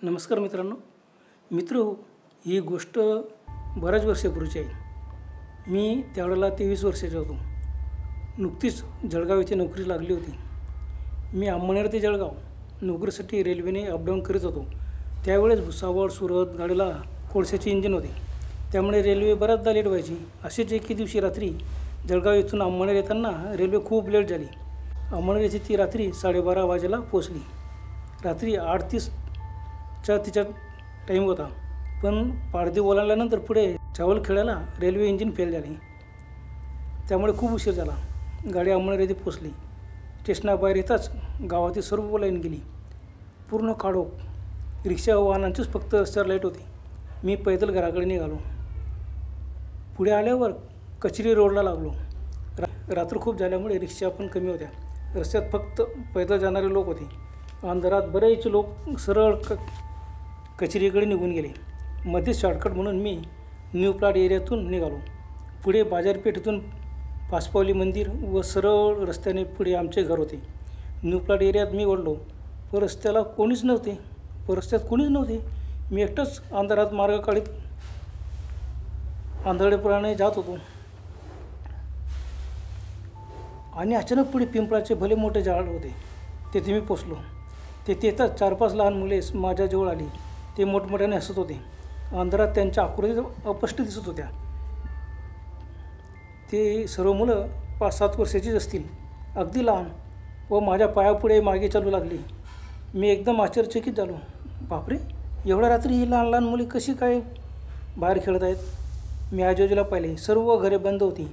नमस्कार मित्रांनो. ही गोष्ट बऱ्याच वर्षापूर्वीची आहे. मी त्यावेळेला 23 वर्षाचा होतो. नुकतीच जळगाव येथे नोकरी लागली होती. मी अंमळनेर ते जळगाव नोकरीसाठी रेल्वेने अपडाऊन करीत होतो. त्यावेळेस भुसावळ सुरत गाडीला कोळशाचे इंजिन होते, त्यामुळे रेल्वे बऱ्याचदा लेट व्हायची. असेच एके दिवशी रात्री जळगाव येथून अंमळनेर येताना रेल्वे खूप लेट झाली. अंमळनेर येथे ती रात्री 12:30 वाजेला पोचली. रात्री 8:30चा तिचा टाईम होता, पण पारधी ओलांडल्यानंतर पुढे चावलखेड्याला रेल्वे इंजिन फेल झाले, त्यामुळे खूप उशीर झाला. गाडी अंमळनेर येथे पोचली. स्टेशनाबाहेर येताच गावातील सर्व लाईन गेली. पूर्ण काळोख. रिक्षा वाहनांचीच फक्त रस्त्यावर लाईट होती. मी पैदल घराकडे निघालो. पुढे आल्यावर कचेरी रोडला लागलो. रात्र खूप झाल्यामुळे रिक्षा पण कमी होत्या. रस्त्यात फक्त पैदल जाणारे लोक होते. अंधारात बरेच लोक सरळ कचेरीकडे निघून गेले. मध्येच शॉर्टकट म्हणून मी न्यू प्लॉट एरियातून निघालो. पुढे बाजारपेठेतून पाचपावली मंदिर व सरळ रस्त्याने पुढे आमचे घर होते. न्यू प्लॉट एरियात मी ओढलो, पण रस्त्यात कोणीच नव्हते. मी एकटाच अंधारात मार्ग काढीत आंधळेपणाने जात होतो. आणि अचानक पुढे पिंपळाचे भले मोठे झाड होते. तेथे मी पोचलो. तेथे येताच 4-5 लहान मुले माझ्याजवळ आली. ते मोठमोठ्याने हसत होते. अंधारात त्यांच्या आकृती अस्पष्ट दिसत होत्या. ते सर्व मुलं 5-7 वर्षाचीच असतील, अगदी लहान, व माझ्या पायापुढे मागे चालू लागली. मी एकदम आश्चर्यचकित झालो. बापरे, एवढ्या रात्री ही लहान लहान मुले कशी काय बाहेर खेळत आहेत? मी आजूबाजूला पाहिले. सर्व घरे बंद होती.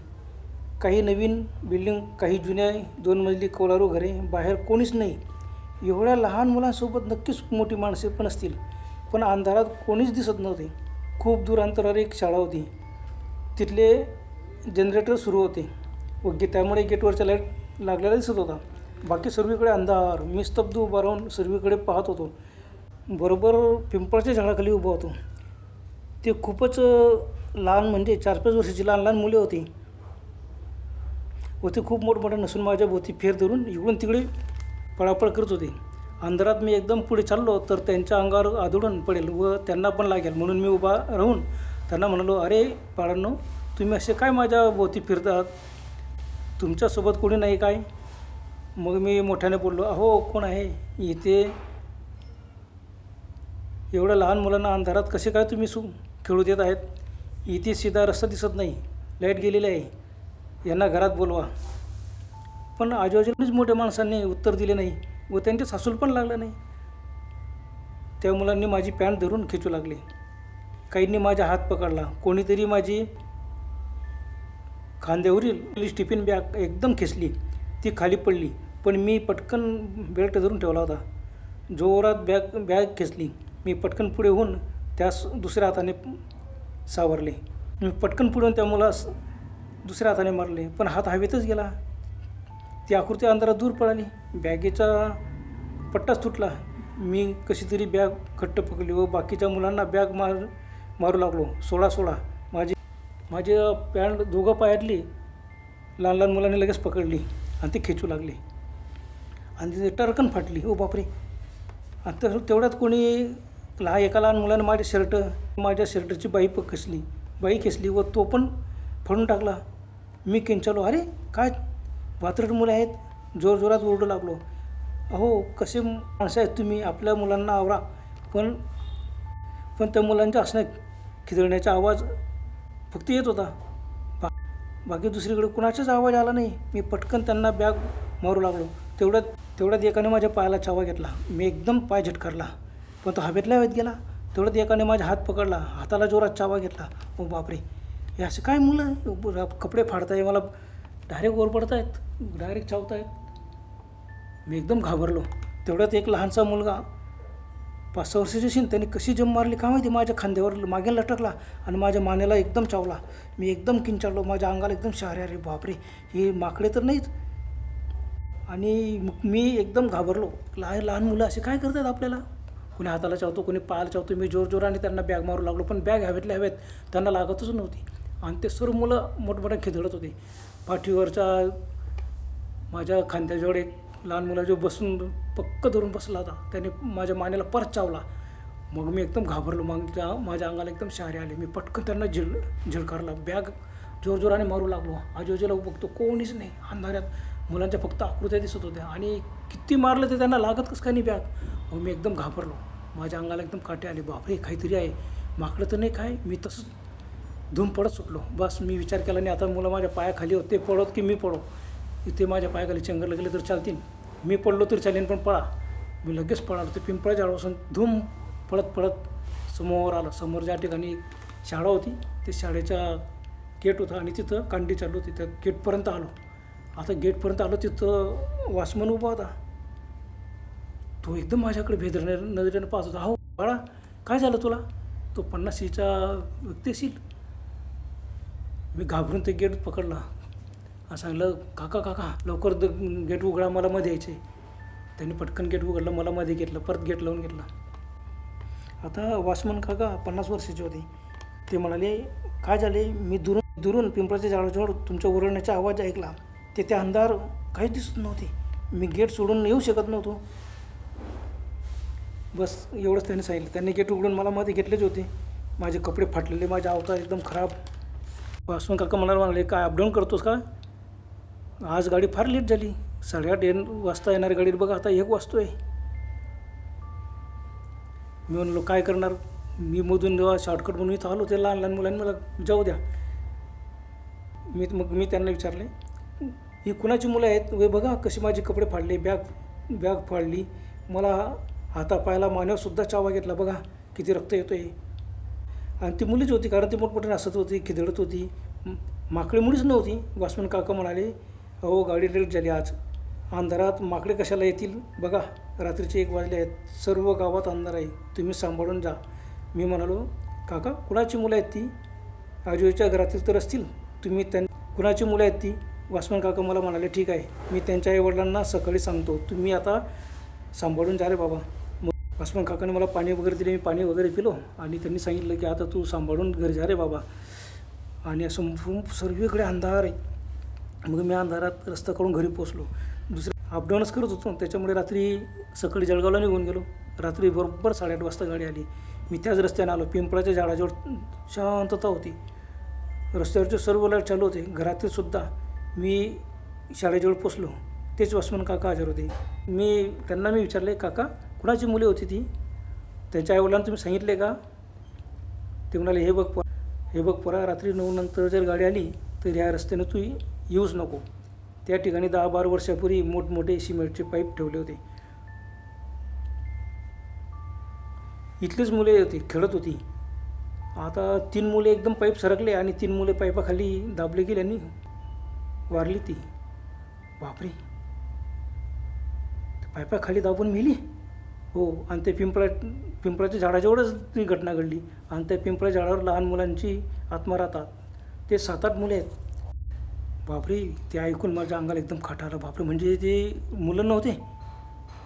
काही नवीन बिल्डिंग, काही जुन्या 2 मजली कौलारू घरे. बाहेर कोणीच नाही. एवढ्या लहान मुलांसोबत नक्कीच मोठी माणसे पण असतील, पण अंधारात कोणीच दिसत नव्हते. खूप दूर अंतरावर एक शाळा होती. तिथले जनरेटर सुरू होते व त्यामुळे गेटवरच्या लाईट लागलेला दिसत होता. बाकी सर्वीकडे अंधार. मी स्तब्ध उभा राहून सर्वीकडे पाहत होतो. बरोबर पिंपळाच्या झाडाखाली उभा होतो. ते खूपच लहान, म्हणजे 4-5 वर्षाची लहान लहान मुले होती व ते खूप मोठमोठ्या नसून माझ्या भोवती फेर धरून इकडून तिकडे पळापळ करत होते. अंधारात मी एकदम पुढे चाललो तर त्यांच्या अंगावर आदळून पडेल व त्यांना पण लागेल, म्हणून मी उभा राहून त्यांना म्हणालो, अरे बाळांनो, तुम्ही असे काय माझ्या भोवती फिरतात? तुमच्यासोबत कोणी नाही काय? मग मी मोठ्याने बोललो, अहो कोण आहे इथे? एवढ्या लहान मुलांना अंधारात कसे काय तुम्ही खेळू देत आहेत? इथे सीधा रस्ता दिसत नाही, लाईट गेलेली आहे, यांना घरात बोलवा. पण आजूबाजूलाच मोठ्या माणसांनी उत्तर दिले नाही व त्यांचे सासूल पण लागलं नाही. त्या मुलांनी माझी पॅन्ट धरून खेचू लागले. काहींनी माझा हात पकडला. कोणीतरी माझी खांद्यावरील टिफिन बॅग एकदम खेचली. ती खाली पडली, पण मी पटकन बेल्ट धरून ठेवला होता. जोरात बॅग खेचली. मी पटकन पुढे होऊन त्यास दुसऱ्या हाताने सावरले. मी पटकन पुढे होऊन त्या मुलास दुसऱ्या हाताने मारले, पण हात हवेतच गेला. ती आकृती अंधारात दूर पळाली. बॅगेचा पट्टाच तुटला. मी कशी तरी बॅग घट्ट पकडली व बाकीच्या मुलांना बॅग मारू लागलो. सोडा. माझी पॅन्ट दोघं पायातली लहान लहान मुलांनी लगेच पकडली आणि ती खेचू लागली आणि ती टरकन फाटली. ओ बापरे. आणि तेवढ्यात कोणी एका लहान मुलानं माझ्या शर्टची बाई खेचली व तो पण फाडून टाकला. मी किंचाळलो, अरे काय वात्रट मुलं आहेत? जोरजोरात ओरडू लागलो, अहो कसे माणसं आहेत तुम्ही? आपल्या मुलांना आवरा. पण त्या मुलांच्या खिदळण्याचा आवाज फक्त येत होता. बाकी दुसरीकडे कुणाचाच आवाज आला नाही. मी पटकन त्यांना बॅग मारू लागलो. तेवढ्यात एकाने माझ्या पायाला चावा घेतला. मी एकदम पाय झटकारला, पण तो हवेतल्या हवेत गेला. तेवढ्यात एकाने माझा हात पकडला, हाताला जोरात चावा घेतला. ओ बापरे, हे असे काय मुलं कपडे फाडताय, मला डायरेक्ट ओरबडतायत, डायरेक्ट चावतायत. मी एकदम घाबरलो. तेवढ्यात एक लहानसा मुलगा 5-6 वर्षाची असेल, त्याने कशी जम मारली काय माहिती, माझ्या खांद्यावर मागे लटकला आणि माझ्या मानेला एकदम चावला. मी एकदम किंचाळलो. माझ्या अंगाला एकदम शहारे. अरे बापरे, हे माकडे तर नाहीच. आणि मी एकदम घाबरलो. लहान मुलं असे काय करतात आपल्याला? कोणी हाताला चावतो, कोणी पायाला चावतो. मी जोरजोराने त्यांना बॅग मारू लागलो, पण बॅग हवेतल्या हवेत त्यांना लागतच नव्हती. आणि ते सर्व मुलं मोठमोठ्या खिदळत होते. पाठीवरच्या माझ्या खांद्याजवळ एक लहान मुलाजवळ बसून पक्क धरून बसला होता. त्याने माझ्या मानेला परत चावला. मग मी एकदम घाबरलो. मग माझ्या अंगाला एकदम शहारे आले. मी पटकन त्यांना झिडकारला. बॅग जोरजोराने मारू लागलो. आजूबाजूला बघतो कोणीच नाही. अंधाऱ्यात मुलांच्या फक्त आकृत्या दिसत होत्या आणि किती मारलं ते त्यांना लागत कसं काय नाही बॅग. मग मी एकदम घाबरलो. माझ्या अंगाला एकदम काटे आले. बापरे, काहीतरी आहे. माकडं तर नाही काय. मी तसंच धूम पडत सुटलो. बस मी विचार केला नाही आता मुलं माझ्या पायाखाली होते, पडत की मी पडो. इथे माझ्या पायाखाली चंगरला गेले तर चालतील, मी पडलो तरी चालेल, पण पळा. मी लगेच पळालो. ते पिंपळाच्या झाडापासून धूम पळत समोर आलं. समोर ज्या ठिकाणी शाळा होती ते शाळेच्या गेट होता आणि तिथं कांडी चालू होती. त्या गेटपर्यंत आलो. आता गेटपर्यंत आलो तिथं वॉचमन उभा होता. तो एकदम माझ्याकडे भेदरण्या नजरेनं पाहत होता. हो बाळा, काय झालं तुला? तो 50शीचा व्यक्ती असेल. मी घाबरून ते गेट पकडला आणि सांगितलं, काका लवकर गेट उघडा, मला मध्ये यायचं आहे. त्यांनी पटकन गेट उघडलं, मला मध्ये घेतलं, परत गेट लावून घेतलं. आता वॉचमन काका 50 वर्षाचे होते. ते म्हणाले, काय झाले? मी दुरून पिंपळाच्या झाडाजवळ तुमच्या ओरडण्याचा आवाज ऐकला. ते अंधार काहीच दिसत नव्हते. मी गेट सोडून येऊ शकत नव्हतो. बस एवढंच त्यांनी सांगितलं. त्यांनी गेट उघडून मला मध्ये घेतलेच होते. माझे कपडे फाटलेले, माझा अवतार एकदम खराब. वॉचमन काका मला म्हणाले, काय अपडाऊन करतोस का? आज गाडी फार लेट झाली. 8:30 वाजता येणारी गाडी बघा आता 1 वाजतोय. मी म्हणलो काय करणार. मी मधून जेव्हा शॉर्टकट म्हणून इथं आलो ते लहान मुलांनी मला जाऊ द्या. मी त्यांना विचारले, ही कुणाची मुलं आहेत? वे बघा कशी माझे कपडे फाडले, बॅग फाडली, मला हातापायाला मानेवरसुद्धा चावा घेतला, बघा किती रक्त येतो आहे. आणि ती मुलीच होती, कारण ती मोठमोठे हसत होती, खिदळत होती. माकडे मुलीच नव्हती. वॉचमन काका म्हणाले, अहो गाडी लेट झाली आज. अंधारात माकडे कशाला येतील? बघा रात्रीचे 1 वाजले आहेत. सर्व गावात अंधार आहे, तुम्ही सांभाळून जा. मी म्हणालो, काका कुणाची मुलं आहेत ती? आजूबाजूच्या घरातील तर असतील, तुम्ही कुणाची मुलं आहेत ती? वॉचमन काका मला म्हणाले, ठीक आहे, मी त्यांच्या आईवडिलांना सकाळी सांगतो, तुम्ही आता सांभाळून जा रे बाबा. मग वॉचमन काकाने मला पाणी वगैरे दिले. मी पाणी वगैरे पिलो आणि त्यांनी सांगितलं की आता तू सांभाळून घरी जा रे बाबा. आणि असं सर्वीकडे अंधार आहे. मग मी अंधारात रस्ता काढून घरी पोचलो. अपडाऊनच करत होतो, त्याच्यामुळे रात्री सकाळी जळगावला निघून गेलो. रात्री बरोबर 8:30 वाजता गाडी आली. मी त्याच रस्त्याने आलो. पिंपळाच्या झाडाजवळ शांतता होती. रस्त्यावरचे सर्व लाईट चालू होते, घरातील सुद्धा. मी शाळेजवळ पोचलो. तेच वॉचमन काका हजर होते. त्यांना मी विचारले, काका कुणाची मुले होती ती? त्यांच्या आईवडिलांना तुम्ही सांगितले का? ते म्हणाले, हे बघ पोरा, रात्री 9 नंतर जर गाडी आली तर ह्या रस्त्यानं तू येऊच नको. त्या ठिकाणी 10-12 वर्षापूर्वी मोठमोठे सिमेंटचे पाईप ठेवले होते. इथलीच मुले होती, खेळत होती. आता 3 मुले एकदम पाईप सरकले आणि 3 मुले पाईपाखाली दाबले गेले आणि वारली ती. बापरे, पाईपाखाली दाबून मेली? हो. आणि ते पिंपळाच्या झाडाजवळच ती घटना घडली. आणि त्या पिंपळाच्या झाडावर लहान मुलांची आत्मा राहतात. ते 7-8 मुले आहेत. बापरे, ते ऐकून माझ्या अंगाला एकदम काटा आला. बापरे, म्हणजे ते मुलं नव्हते?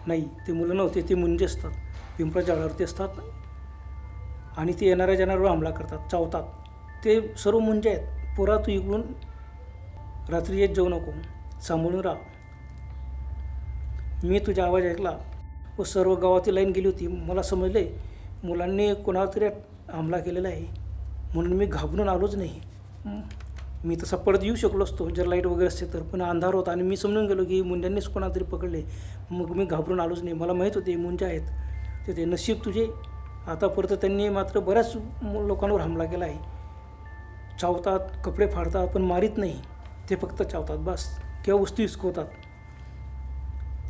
नाही, ते मुलं नव्हते, ते मुंजे असतात. पिंपळाच्या झाडावरती असतात आणि ते येणाऱ्या जाणाऱ्यावर हमला करतात, चावतात. ते सर्व मुंजे आहेत. पोरा, तू इकडून रात्री येत जाऊ नको, सांभाळून राहा. मी तुझा आवाज ऐकला व सर्व गावातील लाईन गेली होती. मला समजले मुलांनी कोणावर तरी हमला केलेला आहे, म्हणून मी घाबरून आलोच नाही. मी तसा परत येऊ शकलो असतो जर लाईट वगैरे असते तर, पण अंधार होता आणि मी समजून गेलो की मुंज्यांनीच कोणाला तरी पकडले. मग मी घाबरून आलोच नाही. मला माहीत होते मुंजा आहेत ते नशीब तुझे. आतापर्यंत त्यांनी मात्र बऱ्याच लोकांवर हमला केला आहे. चावतात, कपडे फाडतात, पण मारीत नाही. ते फक्त चावतात बस, किंवा वस्तू हिसकवतात.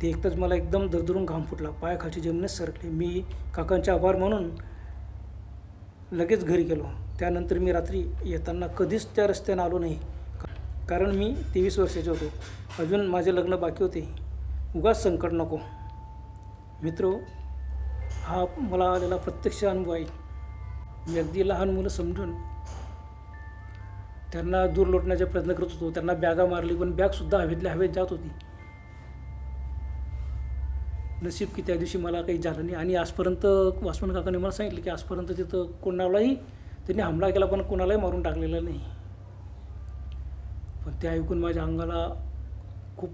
ते एकटाच मला एकदम दरदरून घाम फुटला. पायाखालची जमिनीच सरकली. मी काकांचे आभार म्हणून लगेच घरी गेलो. त्यानंतर मी रात्री येताना कधीच त्या रस्त्याने आलो नाही, कारण मी 23 वर्षाचे होतो. अजून माझे लग्न बाकी होते. उगाच संकट नको. मित्र, हा मला आलेला प्रत्यक्ष अनुभव आहे. मी अगदी लहान मुलं समजून त्यांना दूर लोटण्याचा प्रयत्न करत होतो. त्यांना बॅगा मारली, पण बॅगसुद्धा हवेतल्या हवेत जात होती. नशीब की त्या दिवशी मला काही झालं नाही. आणि आजपर्यंत वॉचमन काकाने मला सांगितलं की आजपर्यंत तिथं कोणालाही त्यांनी हमला केला, पण कोणालाही मारून टाकलेला नाही. पण ते ऐकून माझ्या अंगाला खूप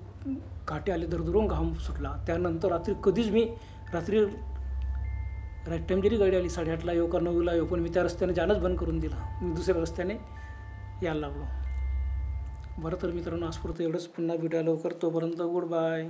काटे आले, दरदरून घाम सुटला. त्यानंतर रात्री कधीच मी राईट टाईम जरी गाडी आली 8:30ला येऊ का 9ला येऊ, पण मी त्या रस्त्याने जाणंच बंद करून दिलं. मी दुसऱ्या रस्त्याने यायला लागलो. बरं तर मित्रांनो, आजपुरतं एवढंच. पुन्हा भेटूया लवकर. तोपर्यंत गुड बाय.